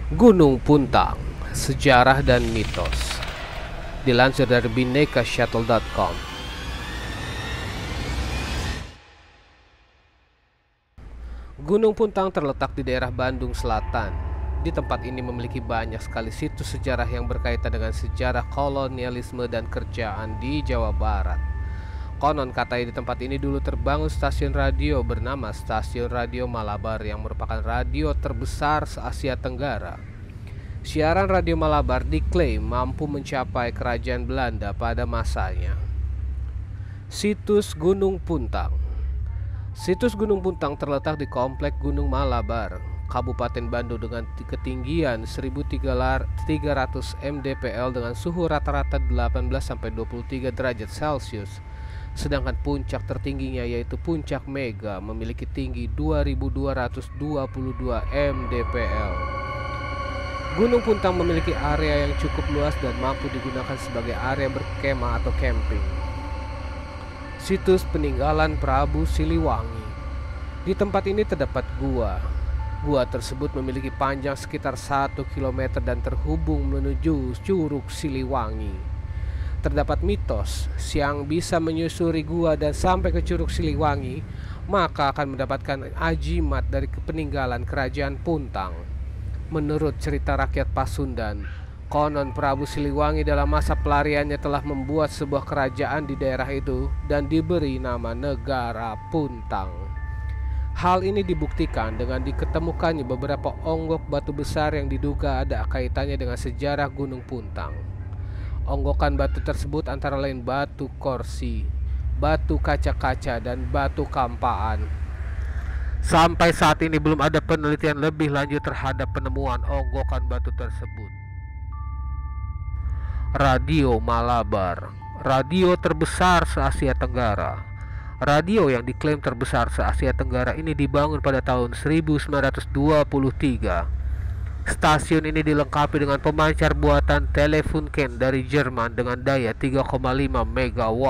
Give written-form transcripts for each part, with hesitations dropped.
Gunung Puntang, Sejarah dan Mitos. Dilansir dari bhinnekashuttle.com. Gunung Puntang terletak di daerah Bandung Selatan. Di tempat ini memiliki banyak sekali situs sejarah yang berkaitan dengan sejarah kolonialisme dan kerjaan di Jawa Barat. Konon katanya di tempat ini dulu terbangun stasiun radio bernama Stasiun Radio Malabar yang merupakan radio terbesar se-Asia Tenggara. Siaran Radio Malabar diklaim mampu mencapai kerajaan Belanda pada masanya. Situs Gunung Puntang. Situs Gunung Puntang terletak di Komplek Gunung Malabar, Kabupaten Bandung dengan ketinggian 1300 mdpl dengan suhu rata-rata 18-23 derajat Celcius. Sedangkan puncak tertingginya yaitu Puncak Mega memiliki tinggi 2222 mdpl. Gunung Puntang memiliki area yang cukup luas dan mampu digunakan sebagai area berkemah atau camping. Situs peninggalan Prabu Siliwangi. Di tempat ini terdapat gua. Gua tersebut memiliki panjang sekitar 1 km dan terhubung menuju Curug Siliwangi. Terdapat mitos, siang bisa menyusuri gua dan sampai ke Curug Siliwangi, maka akan mendapatkan ajimat dari peninggalan kerajaan Puntang. Menurut cerita rakyat Pasundan, konon Prabu Siliwangi dalam masa pelariannya telah membuat sebuah kerajaan di daerah itu dan diberi nama Negara Puntang. Hal ini dibuktikan dengan diketemukannya beberapa onggok batu besar yang diduga ada kaitannya dengan sejarah Gunung Puntang. Onggokan batu tersebut antara lain batu korsi, batu kaca-kaca, dan batu kampaan. Sampai saat ini belum ada penelitian lebih lanjut terhadap penemuan onggokan batu tersebut. Radio Malabar, radio terbesar se-Asia Tenggara. Radio yang diklaim terbesar se-Asia Tenggara ini dibangun pada tahun 1923. Stasiun ini dilengkapi dengan pemancar buatan Telefunken dari Jerman dengan daya 3,5 MW.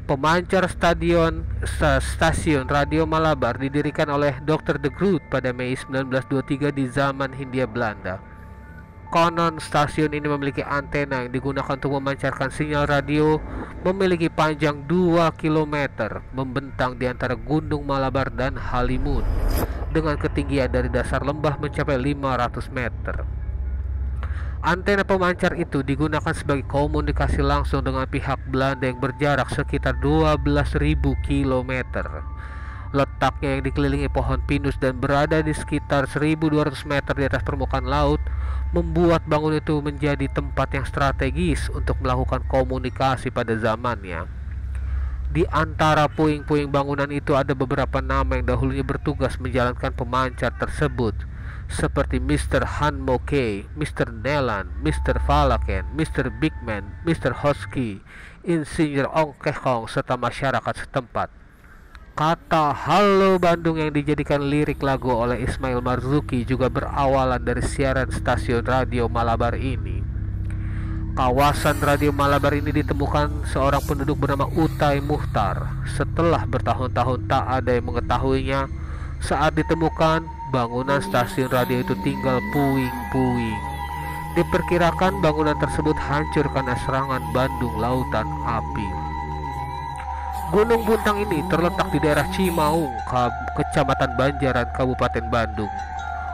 Pemancar stasiun Radio Malabar didirikan oleh Dr. de Groot pada Mei 1923 di zaman Hindia Belanda. Konon stasiun ini memiliki antena yang digunakan untuk memancarkan sinyal radio, memiliki panjang 2 km, membentang di antara Gunung Malabar dan Halimun, dengan ketinggian dari dasar lembah mencapai 500 meter. Antena pemancar itu digunakan sebagai komunikasi langsung dengan pihak Belanda yang berjarak sekitar 12.000 km. Letaknya yang dikelilingi pohon pinus dan berada di sekitar 1.200 meter di atas permukaan laut membuat bangunan itu menjadi tempat yang strategis untuk melakukan komunikasi pada zamannya. Di antara puing-puing bangunan itu ada beberapa nama yang dahulunya bertugas menjalankan pemancar tersebut, seperti Mr. Han Mokey, Mr. Nelan, Mr. Falaken, Mr. Bigman, Mr. Hosky, Insinyur Ong Kekong, serta masyarakat setempat. Kata Halo Bandung yang dijadikan lirik lagu oleh Ismail Marzuki juga berawalan dari siaran stasiun Radio Malabar ini. Kawasan Radio Malabar ini ditemukan seorang penduduk bernama Utai Muhtar. Setelah bertahun-tahun tak ada yang mengetahuinya, saat ditemukan, bangunan stasiun radio itu tinggal puing-puing. Diperkirakan bangunan tersebut hancur karena serangan Bandung Lautan Api. Gunung Puntang ini terletak di daerah Cimaung, Kecamatan Banjaran, Kabupaten Bandung.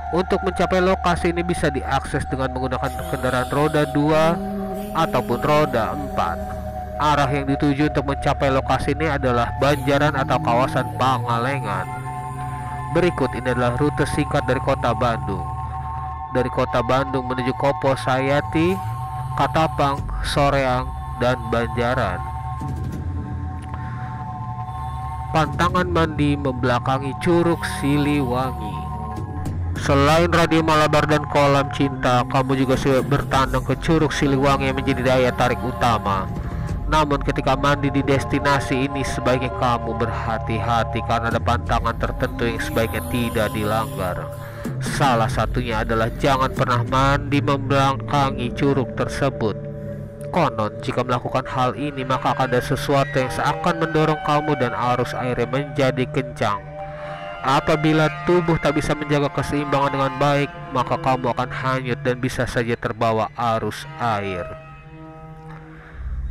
Untuk mencapai lokasi ini bisa diakses dengan menggunakan kendaraan roda 2 ataupun roda 4. Arah yang dituju untuk mencapai lokasi ini adalah Banjaran atau kawasan Pangalengan. Berikut ini adalah rute singkat dari kota Bandung. Dari kota Bandung menuju Kopo Sayati, Katapang, Soreang, dan Banjaran. Pantangan mandi membelakangi Curug Siliwangi. Selain Radio Malabar dan kolam cinta, kamu juga sudah bertandang ke Curug Siliwangi yang menjadi daya tarik utama. Namun ketika mandi di destinasi ini sebaiknya kamu berhati-hati karena ada pantangan tertentu yang sebaiknya tidak dilanggar. Salah satunya adalah jangan pernah mandi membelakangi curug tersebut. Konon jika melakukan hal ini maka akan ada sesuatu yang seakan mendorong kamu dan arus airnya menjadi kencang. Apabila tubuh tak bisa menjaga keseimbangan dengan baik, maka kamu akan hanyut dan bisa saja terbawa arus air.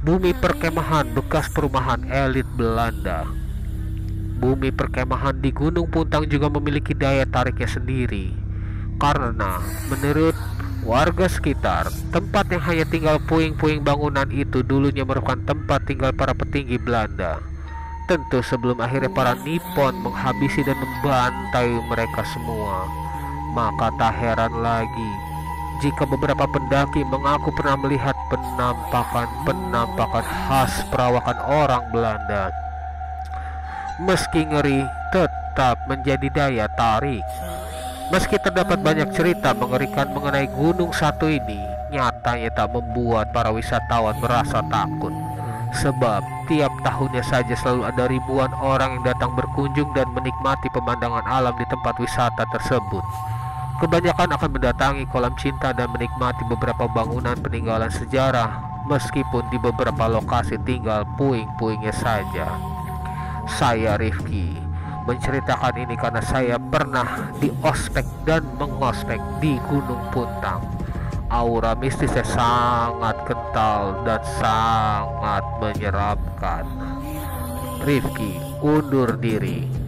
Bumi perkemahan bekas perumahan elit Belanda. Bumi perkemahan di Gunung Puntang juga memiliki daya tariknya sendiri, karena menurut warga sekitar, tempat yang hanya tinggal puing-puing bangunan itu dulunya merupakan tempat tinggal para petinggi Belanda. Tentu sebelum akhirnya para Nippon menghabisi dan membantai mereka semua. Maka tak heran lagi jika beberapa pendaki mengaku pernah melihat penampakan khas perawakan orang Belanda. Meski ngeri, tetap menjadi daya tarik. Meski terdapat banyak cerita mengerikan mengenai gunung satu ini, nyatanya tak membuat para wisatawan merasa takut. Sebab tiap tahunnya saja selalu ada ribuan orang yang datang berkunjung dan menikmati pemandangan alam di tempat wisata tersebut. Kebanyakan akan mendatangi kolam cinta dan menikmati beberapa bangunan peninggalan sejarah, meskipun di beberapa lokasi tinggal puing-puingnya saja. Saya Rifki menceritakan ini karena saya pernah di ospek dan mengospek di Gunung Puntang. Aura mistisnya sangat kental dan sangat menyeramkan. Rifki undur diri.